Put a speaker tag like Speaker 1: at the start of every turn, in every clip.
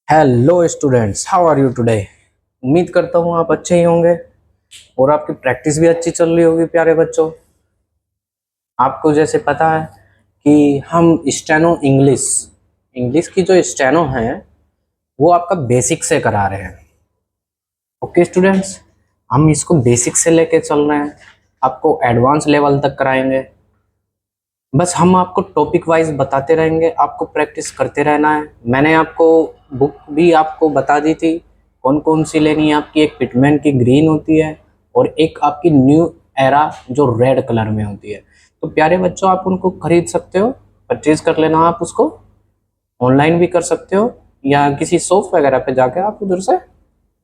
Speaker 1: Hello students, how are you today. उम्मीद करता हूँ आप अच्छे ही होंगे और आपकी प्रैक्टिस भी अच्छी चल रही होगी। प्यारे बच्चों, आपको जैसे पता है कि हम स्टेनो इंग्लिश इंग्लिश की जो स्टेनो है वो आपका बेसिक से करा रहे हैं। ओके स्टूडेंट्स, हम इसको बेसिक से लेके चल रहे हैं, आपको एडवांस लेवल तक कराएंगे। बस हम आपको टॉपिक वाइज बताते रहेंगे, आपको प्रैक्टिस करते रहना है। मैंने आपको बुक भी आपको बता दी थी कौन कौन सी लेनी है आपकी। एक पिटमैन की ग्रीन होती है और एक आपकी न्यू एरा जो रेड कलर में होती है। तो प्यारे बच्चों, आप उनको खरीद सकते हो, परचेज कर लेना। आप उसको ऑनलाइन भी कर सकते हो या किसी शॉप वगैरह पे जाके आप उधर से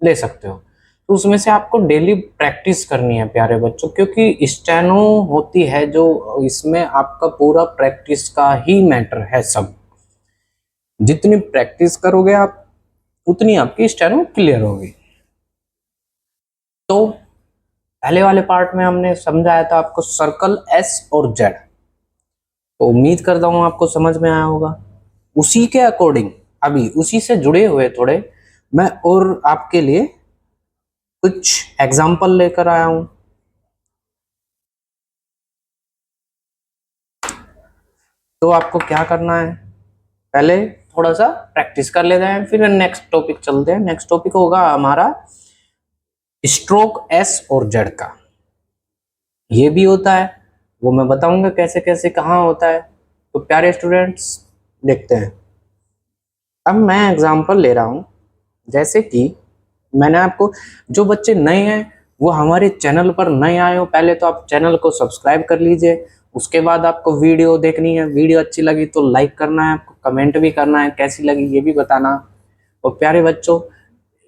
Speaker 1: ले सकते हो। तो उसमें से आपको डेली प्रैक्टिस करनी है प्यारे बच्चों, क्योंकि स्टेनो होती है जो इसमें आपका पूरा प्रैक्टिस का ही मैटर है। सब जितनी प्रैक्टिस करोगे आप उतनी आपकी स्टेनो क्लियर होगी। तो पहले वाले पार्ट में हमने समझाया था आपको सर्कल एस और जेड, तो उम्मीद करता हूँ आपको समझ में आया होगा। उसी के अकॉर्डिंग अभी उसी से जुड़े हुए थोड़े मैं और आपके लिए कुछ एग्जाम्पल लेकर आया हूँ। तो आपको क्या करना है, पहले थोड़ा सा प्रैक्टिस कर लेते हैं, फिर नेक्स्ट टॉपिक चलते हैं। नेक्स्ट टॉपिक होगा हमारा स्ट्रोक एस और जेड का। ये भी होता है, वो मैं बताऊंगा कैसे कैसे कहाँ होता है। तो प्यारे स्टूडेंट्स, देखते हैं। अब मैं एग्जांपल ले रहा हूँ, जैसे कि मैंने आपको, जो बच्चे नए हैं वो हमारे चैनल पर नए आए हो, पहले तो आप चैनल को सब्सक्राइब कर लीजिए। उसके बाद आपको वीडियो देखनी है, वीडियो अच्छी लगी तो लाइक करना है, आपको कमेंट भी करना है कैसी लगी ये भी बताना। और प्यारे बच्चों,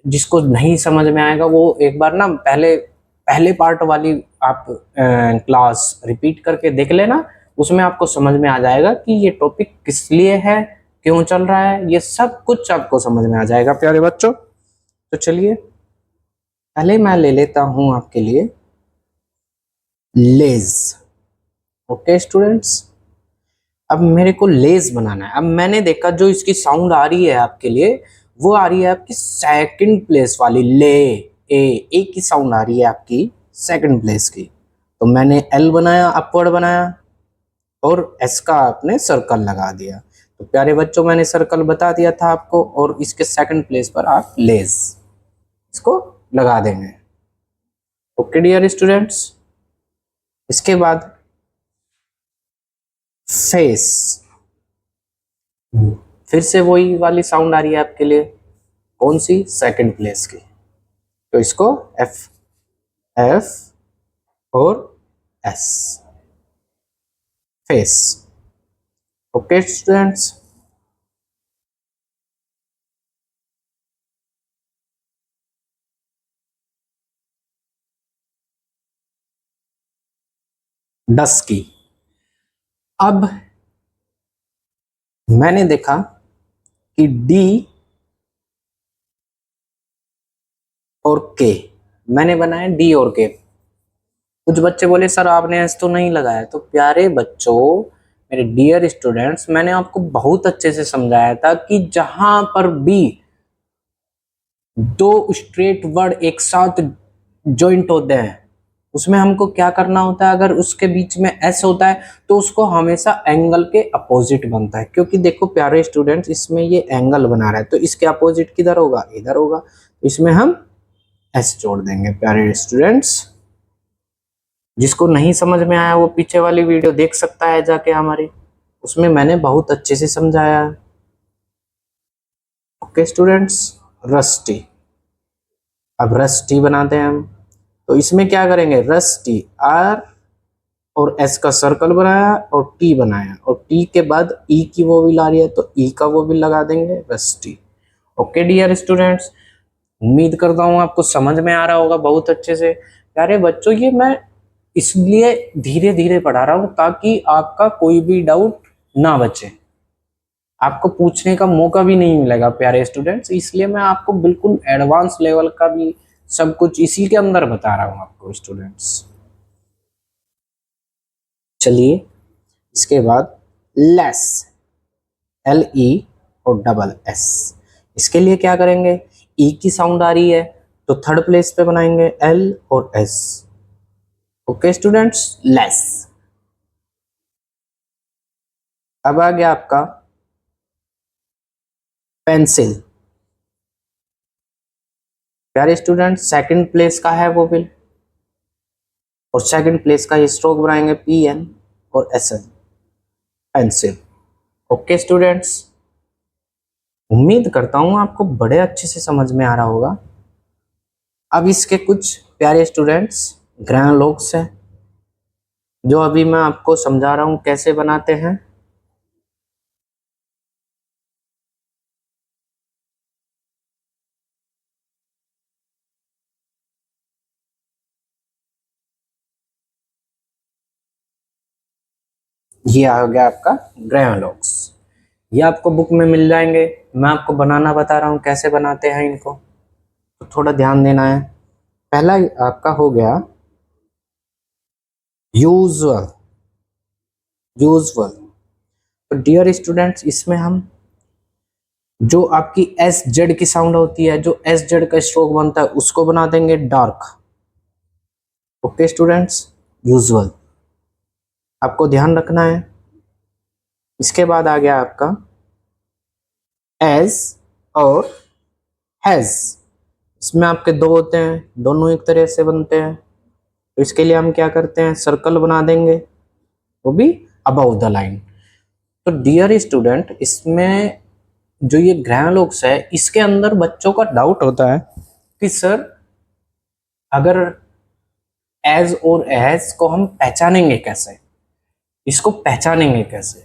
Speaker 1: जिसको नहीं समझ में आएगा वो एक बार ना पहले पहले पार्ट वाली आप क्लास रिपीट करके देख लेना। उसमें आपको समझ में आ जाएगा कि ये टॉपिक किस लिए है, क्यों चल रहा है, ये सब कुछ आपको समझ में आ जाएगा प्यारे बच्चों। तो चलिए, पहले मैं ले लेता हूं आपके लिए लेज। ओके स्टूडेंट्स, अब मेरे को लेज बनाना है। अब मैंने देखा जो इसकी साउंड आ रही है आपके लिए, वो आ रही है आपकी सेकंड प्लेस वाली ले। ए की साउंड आ रही है आपकी सेकंड प्लेस की। तो मैंने एल बनाया, अपवर्ड बनाया, और एस का आपने सर्कल लगा दिया। तो प्यारे बच्चों, मैंने सर्कल बता दिया था आपको, और इसके सेकंड प्लेस पर आप लेज इसको लगा देंगे। ओके डियर स्टूडेंट्स, इसके बाद फेस, फिर से वही वाली साउंड आ रही है आपके लिए, कौन सी, सेकंड प्लेस की। तो इसको एफ एफ और एस, फेस। ओके स्टूडेंट्स, डस की। अब मैंने देखा कि डी और के, मैंने बनाया डी और के। कुछ बच्चे बोले सर आपने एस तो नहीं लगाया। तो प्यारे बच्चों, मेरे डियर स्टूडेंट्स, मैंने आपको बहुत अच्छे से समझाया था कि जहां पर भी दो स्ट्रेट वर्ड एक साथ जॉइंट होते हैं उसमें हमको क्या करना होता है। अगर उसके बीच में एस होता है तो उसको हमेशा एंगल के अपोजिट बनता है, क्योंकि देखो प्यारे स्टूडेंट्स, इसमें ये एंगल बना रहा है तो इसके अपोजिट किधर होगा, इधर होगा। तो इसमें हम एस जोड़ देंगे प्यारे स्टूडेंट्स। जिसको नहीं समझ में आया वो पीछे वाली वीडियो देख सकता है जाके हमारी, उसमें मैंने बहुत अच्छे से समझाया है। Okay students, rusty. अब रस्टी बनाते हैं हम। तो इसमें क्या करेंगे, रस्टी, आर और एस का सर्कल बनाया और टी बनाया, और टी के बाद ई की वोवेल आ रही है तो ई का वोवेल लगा देंगे, रस्टी। ओके डियर स्टूडेंट्स, उम्मीद करता हूँ आपको समझ में आ रहा होगा बहुत अच्छे से। प्यारे बच्चों, ये मैं इसलिए धीरे धीरे पढ़ा रहा हूँ ताकि आपका कोई भी डाउट ना बचे, आपको पूछने का मौका भी नहीं मिलेगा प्यारे स्टूडेंट्स। इसलिए मैं आपको बिल्कुल एडवांस लेवल का भी सब कुछ इसी के अंदर बता रहा हूँ आपको स्टूडेंट्स। चलिए, इसके बाद लेस, एल ई और डबल एस। इसके लिए क्या करेंगे, ई की साउंड आ रही है तो थर्ड प्लेस पे बनाएंगे एल और एस। Okay students, less. अब आ गया आपका पेंसिल। प्यारे स्टूडेंट, सेकंड प्लेस का है वो बिल, और सेकंड प्लेस का स्ट्रोक बनाएंगे पी एन और S N, pencil. Okay students, उम्मीद करता हूं आपको बड़े अच्छे से समझ में आ रहा होगा। अब इसके कुछ प्यारे स्टूडेंट्स ग्रैनलोक्स हैं जो अभी मैं आपको समझा रहा हूं कैसे बनाते हैं। ये आ गया आपका ग्रैनलोक्स। ये आपको बुक में मिल जाएंगे। मैं आपको बनाना बता रहा हूँ कैसे बनाते हैं इनको, तो थोड़ा ध्यान देना है। पहला आपका हो गया यूजुअल। यूजुअल, तो डियर स्टूडेंट्स, इसमें हम जो आपकी एस जेड की साउंड होती है, जो एस जेड का स्ट्रोक बनता है, उसको बना देंगे डार्क। ओके स्टूडेंट्स, यूजुअल आपको ध्यान रखना है। इसके बाद आ गया आपका एज और हैज। इसमें आपके दो होते हैं, दोनों एक तरह से बनते हैं। तो इसके लिए हम क्या करते हैं, सर्कल बना देंगे, वो भी अबव द लाइन। तो डियर स्टूडेंट, इसमें जो ये ग्रैनलोक्स है, इसके अंदर बच्चों का डाउट होता है कि सर अगर एज और एज को हम पहचानेंगे कैसे, इसको पहचानेंगे कैसे।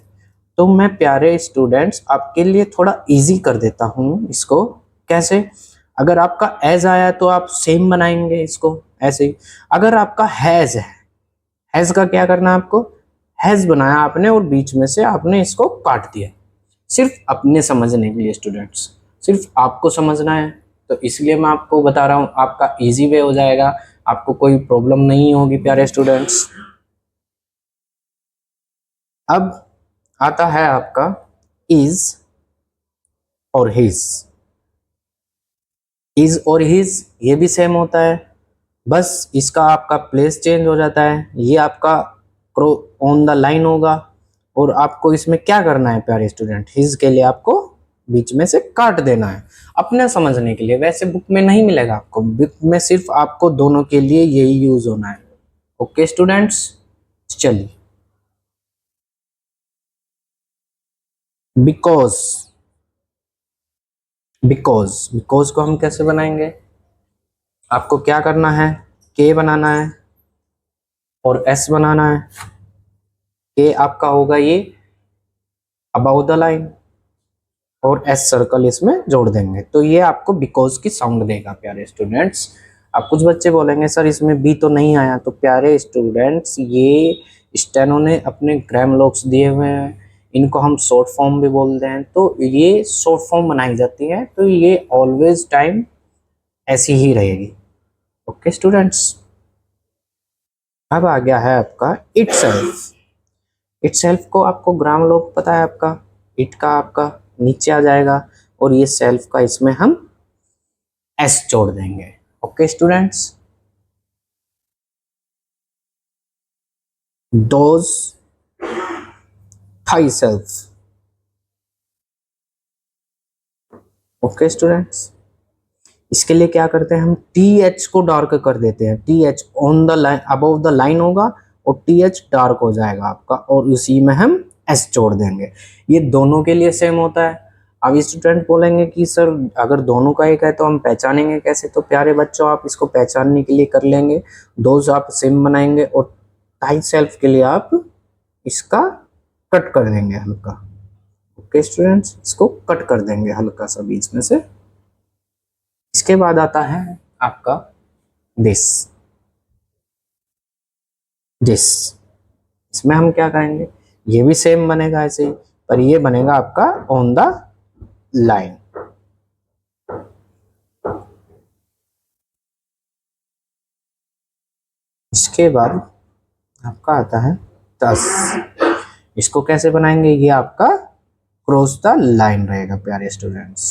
Speaker 1: तो मैं प्यारे स्टूडेंट्स आपके लिए थोड़ा इजी कर देता हूँ इसको। कैसे, अगर आपका एज आया तो आप सेम बनाएंगे इसको ऐसे ही। अगर आपका हैज है, हैज का क्या करना है आपको, हैज बनाया आपने और बीच में से आपने इसको काट दिया, सिर्फ अपने समझने के लिए स्टूडेंट्स, सिर्फ आपको समझना है। तो इसलिए मैं आपको बता रहा हूँ, आपका इजी वे हो जाएगा, आपको कोई प्रॉब्लम नहीं होगी प्यारे स्टूडेंट्स। अब आता है आपका इज और हिज। इज और हिज ये भी सेम होता है, बस इसका आपका प्लेस चेंज हो जाता है। ये आपका ऑन द लाइन होगा, और आपको इसमें क्या करना है प्यारे स्टूडेंट, हिज के लिए आपको बीच में से काट देना है अपने समझने के लिए। वैसे बुक में नहीं मिलेगा आपको, बुक में सिर्फ आपको दोनों के लिए यही यूज होना है। ओके स्टूडेंट्स, चलिए। बिकॉज, बिकॉज को हम कैसे बनाएंगे, आपको क्या करना है, के बनाना है और एस बनाना है। के आपका होगा ये अबाउट द लाइन, और एस सर्कल इसमें जोड़ देंगे, तो ये आपको बिकॉज की साउंड देगा प्यारे स्टूडेंट्स। अब कुछ बच्चे बोलेंगे सर इसमें बी तो नहीं आया, तो प्यारे स्टूडेंट्स ये स्टेनो ने अपने ग्रामलोक्स दिए हुए हैं, इनको हम शॉर्ट फॉर्म भी बोलते हैं। तो ये शॉर्ट फॉर्म बनाई जाती है, तो ये ऑलवेज टाइम ऐसी ही रहेगी। ओके स्टूडेंट्स, अब आ गया है आपका इटसेल्फ। इटसेल्फ को आपको ग्रामलोक पता है आपका, इट का आपका नीचे आ जाएगा, और ये सेल्फ का इसमें हम एस जोड़ देंगे। ओके स्टूडेंट्स, दोज थाई सेल्फ। ओके स्टूडेंट्स, इसके लिए क्या करते हैं, हम टी एच को डार्क कर देते हैं। T H on the line above the line होगा, और टी एच डार्क हो जाएगा आपका, और उसी में हम एस जोड़ देंगे। ये दोनों के लिए सेम होता है। अब स्टूडेंट बोलेंगे कि सर अगर दोनों का एक है तो हम पहचानेंगे कैसे। तो प्यारे बच्चों, आप इसको पहचानने के लिए कर लेंगे, दोज आप सेम बनाएंगे, और टाई सेल्फ के लिए आप इसका कट कर देंगे हल्का। ओके स्टूडेंट्स, इसको कट कर देंगे हल्का सा बीच में से। इसके बाद आता है आपका दिस। दिस, इसमें हम क्या करेंगे, ये भी सेम बनेगा ऐसे ही, पर ये बनेगा आपका ऑन द लाइन। इसके बाद आपका आता है 10। इसको कैसे बनाएंगे, ये आपका क्रॉस द लाइन रहेगा प्यारे स्टूडेंट्स।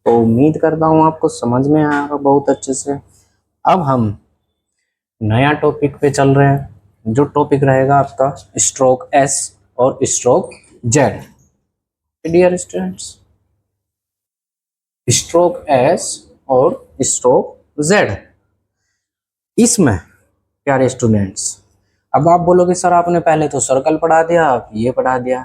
Speaker 1: तो उम्मीद करता हूँ आपको समझ में आएगा बहुत अच्छे से। अब हम नया टॉपिक पे चल रहे हैं, जो टॉपिक रहेगा आपका स्ट्रोक एस और stroke Z. Dear students, stroke S और स्ट्रोक जेड, इसमें प्यारे स्टूडेंट्स, अब आप बोलोगे सर आपने पहले तो सर्कल पढ़ा दिया, आप ये पढ़ा दिया।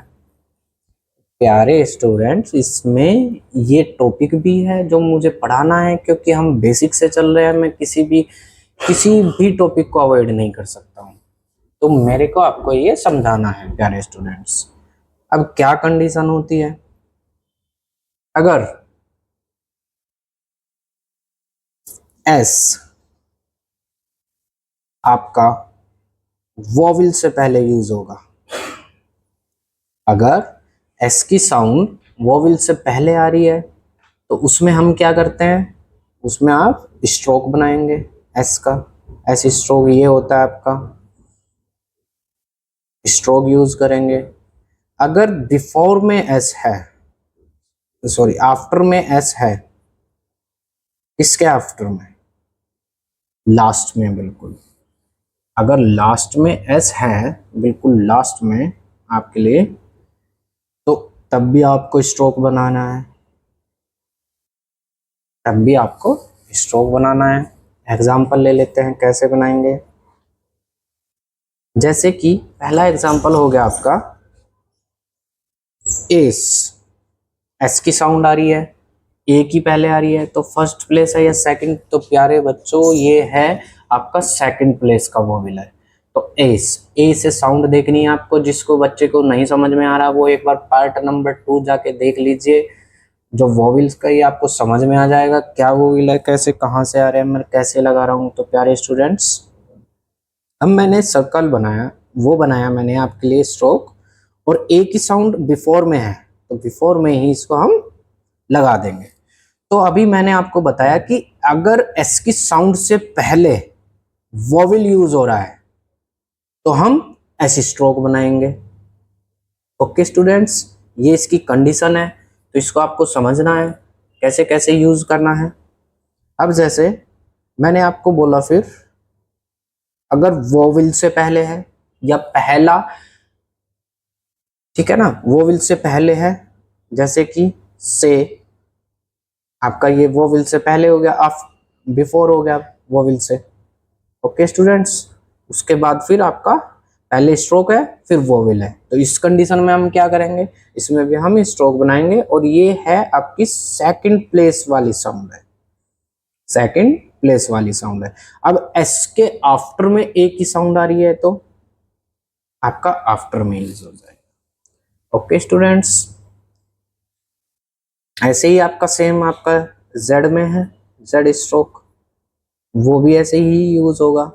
Speaker 1: प्यारे स्टूडेंट्स, इसमें ये टॉपिक भी है जो मुझे पढ़ाना है, क्योंकि हम बेसिक से चल रहे हैं। मैं किसी भी टॉपिक को अवॉइड नहीं कर सकता हूँ, तो मेरे को आपको ये समझाना है प्यारे स्टूडेंट्स। अब क्या कंडीशन होती है, अगर एस आपका वॉविल से पहले यूज होगा, अगर एस की साउंड वॉविल से पहले आ रही है, तो उसमें हम क्या करते हैं, उसमें आप स्ट्रोक बनाएंगे एस का। एस स्ट्रोक ये होता है आपका, स्ट्रोक यूज करेंगे। अगर बिफोर में एस है, सॉरी आफ्टर में एस है, किसके आफ्टर में, लास्ट में, बिल्कुल। अगर लास्ट में एस है, बिल्कुल लास्ट में आपके लिए, तो तब भी आपको स्ट्रोक बनाना है, तब भी आपको स्ट्रोक बनाना है। एग्जाम्पल ले लेते हैं कैसे बनाएंगे। जैसे कि पहला एग्जाम्पल हो गया आपका एस, एस की साउंड आ रही है, ए की पहले आ रही है, तो फर्स्ट प्लेस है या सेकंड, तो प्यारे बच्चों ये है आपका सेकंड प्लेस का वोवेल है। तो एस, ए से साउंड देखनी है आपको। जिसको बच्चे को नहीं समझ में आ रहा, वो एक बार पार्ट नंबर 2 जाके देख लीजिए, जो वोवेल्स का ये आपको समझ में आ जाएगा, क्या वोवेल है, कैसे कहाँ से आ रहे हैं, मैं कैसे लगा रहा हूँ। तो प्यारे स्टूडेंट्स, अब मैंने सर्कल बनाया, वो बनाया मैंने आपके लिए स्ट्रोक, और ए की साउंड बिफोर में है, तो बिफोर में ही इसको हम लगा देंगे। तो अभी मैंने आपको बताया कि अगर एस की साउंड से पहले वोवेल यूज हो रहा है, तो हम एस स्ट्रोक बनाएंगे। ओके स्टूडेंट्स, ये इसकी कंडीशन है, तो इसको आपको समझना है कैसे कैसे यूज करना है। अब जैसे मैंने आपको बोला, फिर अगर वोवेल से पहले है या पहला, ठीक है ना, वोवेल से पहले है, जैसे कि से, आपका ये वोवेल से पहले हो गया, आप बिफोर हो गया वोवेल से। ओके स्टूडेंट्स, उसके बाद फिर आपका पहले स्ट्रोक है, फिर वोवेल है, तो इस कंडीशन में हम क्या करेंगे, इसमें भी हम स्ट्रोक बनाएंगे, और ये है आपकी सेकंड प्लेस वाली साउंड है, सेकंड प्लेस वाली साउंड है। अब एस के आफ्टर में ए की साउंड आ रही है, तो आपका आफ्टर में यूज हो जाएगा। ओके स्टूडेंट्स, ऐसे ही आपका सेम आपका जेड में है, जेड स्ट्रोक, वो भी ऐसे ही यूज होगा,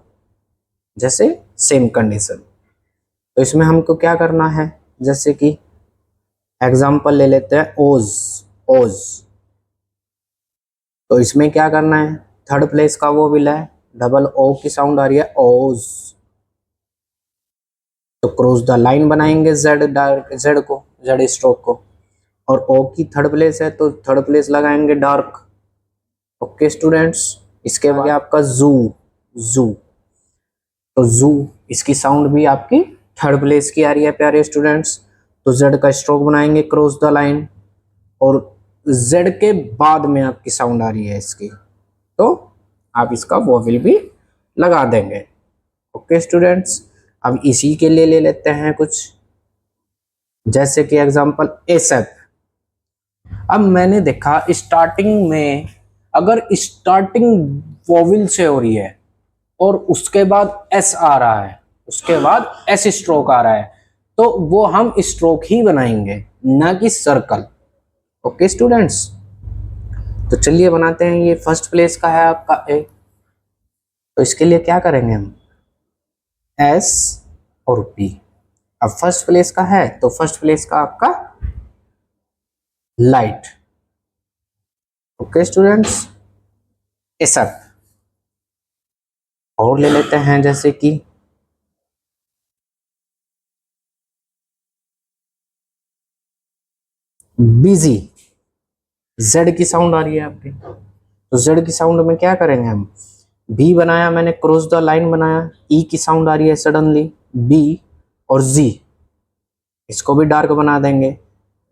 Speaker 1: जैसे सेम कंडीशन। तो इसमें हमको क्या करना है, जैसे कि एग्जाम्पल ले लेते हैं ओज, ओज, तो इसमें क्या करना है, थर्ड प्लेस का वो विल है, डबल ओ की साउंड आ रही है, ओज, तो क्रॉस द लाइन बनाएंगे जेड, जेड को, जेड स्ट्रोक को, और ओ की थर्ड प्लेस है, तो थर्ड प्लेस लगाएंगे डार्क। ओके स्टूडेंट्स, इसके बाद आपका जू, जू, तो जू, इसकी साउंड भी आपकी थर्ड प्लेस की आ रही है प्यारे स्टूडेंट्स, तो जेड का स्ट्रोक बनाएंगे क्रॉस द लाइन, और जेड के बाद में आपकी साउंड आ रही है इसकी, तो आप इसका वोवेल भी लगा देंगे। ओके स्टूडेंट्स, अब इसी के लिए ले लेते हैं कुछ, जैसे कि एग्जांपल एसएफ। अब मैंने देखा स्टार्टिंग में, अगर स्टार्टिंग वोवेल से हो रही है और उसके बाद एस आ रहा है, उसके बाद एस स्ट्रोक आ रहा है, तो वो हम स्ट्रोक ही बनाएंगे, ना कि सर्कल। ओके स्टूडेंट्स, तो चलिए बनाते हैं। ये फर्स्ट प्लेस का है आपका ए, तो इसके लिए क्या करेंगे हम, एस और पी। अब फर्स्ट प्लेस का है, तो फर्स्ट प्लेस का आपका लाइट। ओके स्टूडेंट्स, एसएफ, और ले लेते हैं जैसे कि बिजी, जेड की साउंड आ रही है आपकी, तो जेड की साउंड में क्या करेंगे हम, बी बनाया मैंने, क्रॉस द लाइन बनाया, ई की साउंड आ रही है सडनली, बी और जी, इसको भी डार्क बना देंगे।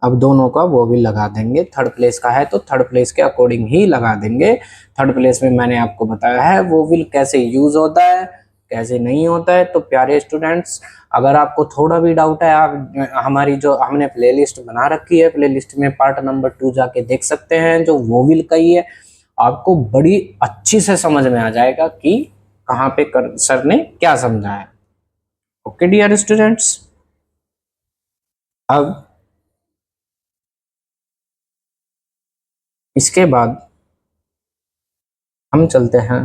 Speaker 1: अब दोनों का वो भी लगा देंगे, थर्ड प्लेस का है तो थर्ड प्लेस के अकॉर्डिंग ही लगा देंगे। थर्ड प्लेस में मैंने आपको बताया है वो विल कैसे यूज होता है, कैसे नहीं होता है। तो प्यारे स्टूडेंट्स, अगर आपको थोड़ा भी डाउट है, आप हमारी जो हमने प्लेलिस्ट बना रखी है, प्लेलिस्ट में पार्ट नंबर 2 जाके देख सकते हैं, जो वो विल का ही है, आपको बड़ी अच्छी से समझ में आ जाएगा कि कहाँ पे सर ने क्या समझा है। ओके डियर स्टूडेंट्स, अब इसके बाद हम चलते हैं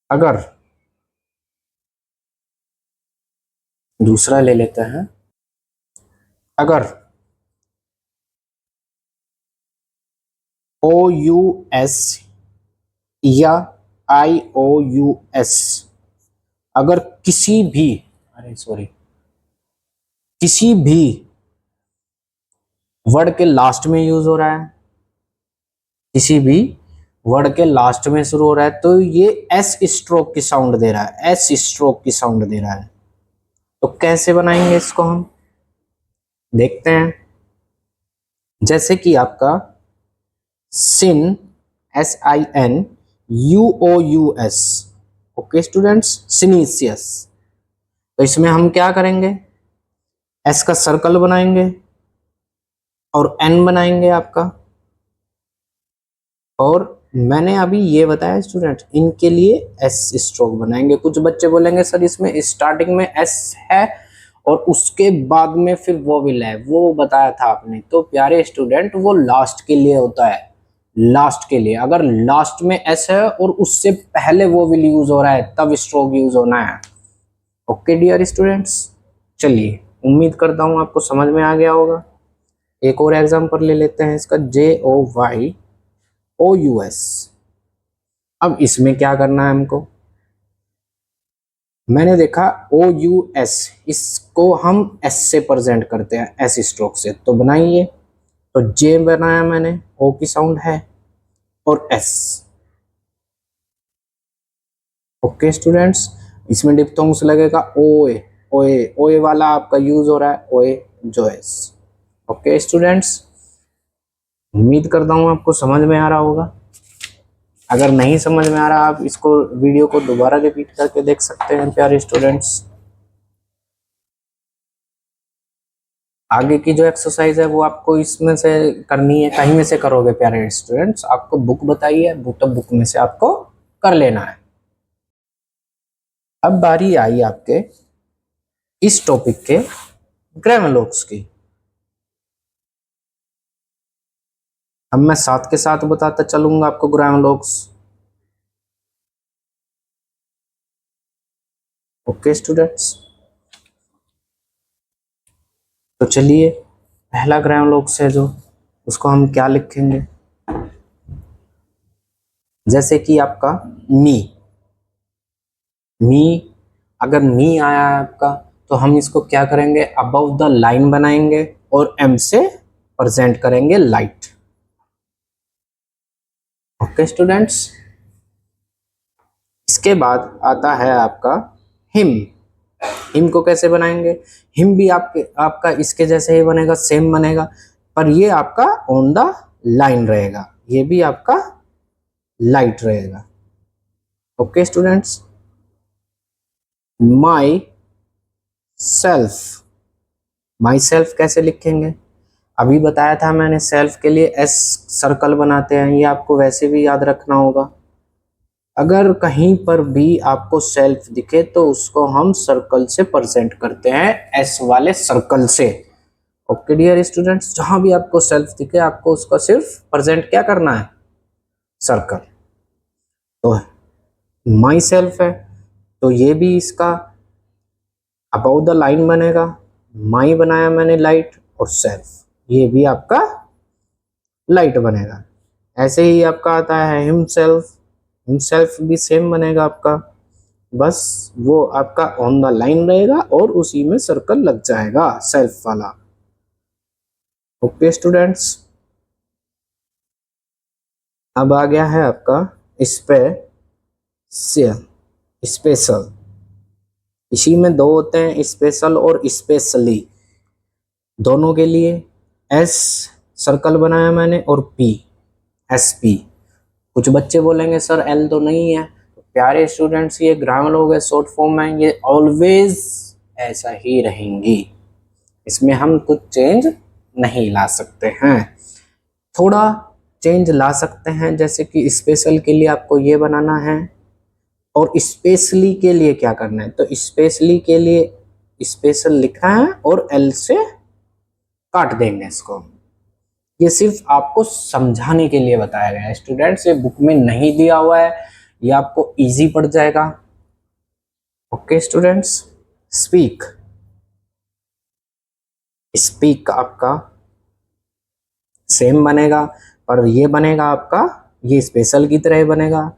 Speaker 1: अगर दूसरा ले लेते हैं, अगर ओ यू एस या आई ओ यू एस अगर किसी भी, अरे सॉरी, किसी भी वर्ड के लास्ट में यूज हो रहा है, किसी भी वर्ड के लास्ट में शुरू हो रहा है, तो ये एस स्ट्रोक की साउंड दे रहा है, एस स्ट्रोक की साउंड दे रहा है। तो कैसे बनाएंगे इसको हम देखते हैं। जैसे कि आपका sin, S I N, U O U S, okay students, sinuous. तो इसमें हम क्या करेंगे, एस का सर्कल बनाएंगे और एन बनाएंगे आपका, और मैंने अभी ये बताया स्टूडेंट, इनके लिए एस स्ट्रोक बनाएंगे। कुछ बच्चे बोलेंगे सर इसमें स्टार्टिंग में एस है और उसके बाद में फिर वो विल है, वो बताया था आपने। तो प्यारे स्टूडेंट, वो लास्ट के लिए होता है, लास्ट के लिए। अगर लास्ट में एस है और उससे पहले वो विल यूज हो रहा है, तब स्ट्रोक यूज होना है। ओके डियर स्टूडेंट्स, चलिए, उम्मीद करता हूँ आपको समझ में आ गया होगा। एक और एग्जांपल ले लेते हैं इसका, J O Y O U S. अब इसमें क्या करना है हमको, मैंने देखा ओ यू एस, इसको हम एस से प्रेजेंट करते हैं, एस स्ट्रोक से। तो बनाइए, तो जे बनाया मैंने, ओ की साउंड है और एस। ओके स्टूडेंट्स, इसमें डिप्थोंग्स लगेगा ओए, ओए ओए वाला आपका यूज हो रहा है, ओए जो एस। ओके स्टूडेंट्स, उम्मीद करता हूँ आपको समझ में आ रहा होगा। अगर नहीं समझ में आ रहा, आप इसको वीडियो को दोबारा रिपीट करके देख सकते हैं प्यारे स्टूडेंट्स। आगे की जो एक्सरसाइज है वो आपको इसमें से करनी है, कहीं में से करोगे प्यारे स्टूडेंट्स, आपको बुक बताई है, बुक में से आपको कर लेना है। अब बारी आई आपके इस टॉपिक के ग्रामर की। अब मैं साथ के साथ बताता चलूंगा आपको ग्रामर। ओके स्टूडेंट्स, तो चलिए, पहला ग्रामर है जो, उसको हम क्या लिखेंगे, जैसे कि आपका मी, मी, अगर मी आया है आपका, तो हम इसको क्या करेंगे, अबव द लाइन बनाएंगे और एम से प्रेजेंट करेंगे लाइट। ओके स्टूडेंट्स, इसके बाद आता है आपका हिम। हिम को कैसे बनाएंगे, हिम भी आपका इसके जैसे ही बनेगा, सेम बनेगा, पर ये आपका ऑन द लाइन रहेगा, ये भी आपका लाइट रहेगा। Okay students, my self, my self कैसे लिखेंगे, अभी बताया था मैंने, सेल्फ के लिए एस सर्कल बनाते हैं, ये आपको वैसे भी याद रखना होगा। अगर कहीं पर भी आपको सेल्फ दिखे तो उसको हम सर्कल से प्रेजेंट करते हैं, एस वाले सर्कल से। ओके डियर स्टूडेंट्स, जहां भी आपको सेल्फ दिखे आपको उसका सिर्फ प्रेजेंट क्या करना है, सर्कल। तो माई सेल्फ है, तो ये भी इसका अबाउट द लाइन बनेगा, माई बनाया मैंने लाइट, और सेल्फ ये भी आपका लाइट बनेगा। ऐसे ही आपका आता है हिम सेल्फ, हिमसेल्फ भी सेम बनेगा आपका, बस वो आपका ऑन द लाइन रहेगा और उसी में सर्कल लग जाएगा सेल्फ वाला। ओके स्टूडेंट्स, अब आ गया है आपका स्पेशल। इसी में दो होते हैं, स्पेशल और स्पेशली, दोनों के लिए एस सर्कल बनाया मैंने और पी, एस पी। कुछ बच्चे बोलेंगे सर एल तो नहीं है, तो प्यारे स्टूडेंट्स ये ग्रामर हो गए शॉर्ट फॉर्म में, ये ऑलवेज ऐसा ही रहेंगी, इसमें हम कुछ चेंज नहीं ला सकते हैं। थोड़ा चेंज ला सकते हैं, जैसे कि स्पेशल के लिए आपको ये बनाना है और स्पेशली के लिए क्या करना है, तो स्पेशली के लिए स्पेशल लिखना है और एल से काट देंगे इसको। ये सिर्फ आपको समझाने के लिए बताया गया है स्टूडेंट्स, ये बुक में नहीं दिया हुआ है, ये आपको इजी पड़ जाएगा। ओके स्टूडेंट्स, स्पीक आपका सेम बनेगा, पर ये बनेगा आपका, ये स्पेशल की तरह बनेगा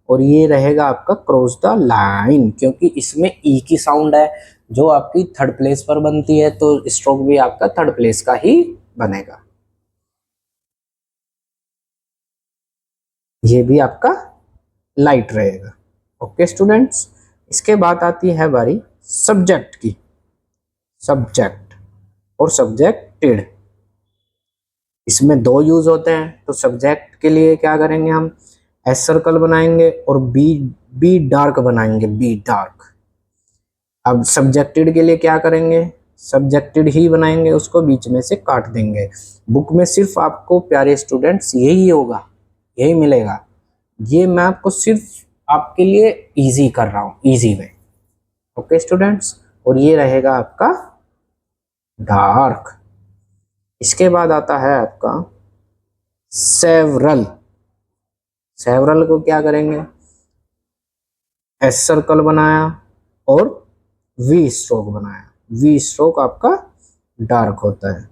Speaker 1: और ये रहेगा आपका क्रॉस द लाइन, क्योंकि इसमें ई की साउंड है जो आपकी थर्ड प्लेस पर बनती है, तो स्ट्रोक भी आपका थर्ड प्लेस का ही बनेगा। ये भी आपका लाइट रहेगा। ओके स्टूडेंट्स, इसके बाद आती है बारी सब्जेक्ट की, सब्जेक्ट और सब्जेक्टेड। इसमें दो यूज होते हैं, तो सब्जेक्ट के लिए क्या करेंगे हम, एस सर्कल बनाएंगे और बी डार्क बनाएंगे, बी डार्क। अब सब्जेक्टेड के लिए क्या करेंगे, सब्जेक्टेड ही बनाएंगे, उसको बीच में से काट देंगे। बुक में सिर्फ आपको प्यारे स्टूडेंट्स यही होगा, यही मिलेगा, ये मैं आपको सिर्फ आपके लिए इजी कर रहा हूँ, इजी वे। ओके स्टूडेंट्स, और ये रहेगा आपका डार्क। इसके बाद आता है आपका सेवरल। सेवरल को क्या करेंगे, एस सर्कल बनाया और वी स्ट्रोक बनाया, वी स्ट्रोक आपका डार्क होता है।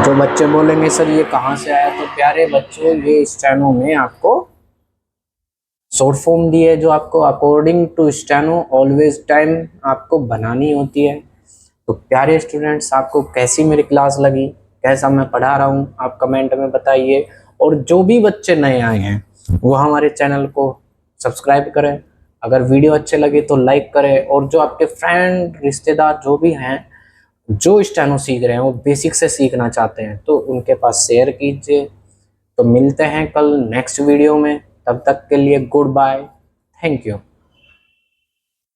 Speaker 1: जो बच्चे बोलेंगे सर ये कहाँ से आया, तो प्यारे बच्चों ये स्टेनो में आपको शॉर्ट फॉर्म दी है, जो आपको according to steno always time आपको बनानी होती है। तो प्यारे स्टूडेंट्स, आपको कैसी मेरी क्लास लगी, कैसा मैं पढ़ा रहा हूँ, आप कमेंट में बताइए। और जो भी बच्चे नए आए हैं वो हमारे चैनल को सब्सक्राइब करें, अगर वीडियो अच्छे लगे तो लाइक करें, और जो आपके फ्रेंड रिश्तेदार जो भी हैं जो स्टेनो सीख रहे हैं, वो बेसिक से सीखना चाहते हैं, तो उनके पास शेयर कीजिए। तो मिलते हैं कल नेक्स्ट वीडियो में, तब तक के लिए गुड बाय, थैंक यू।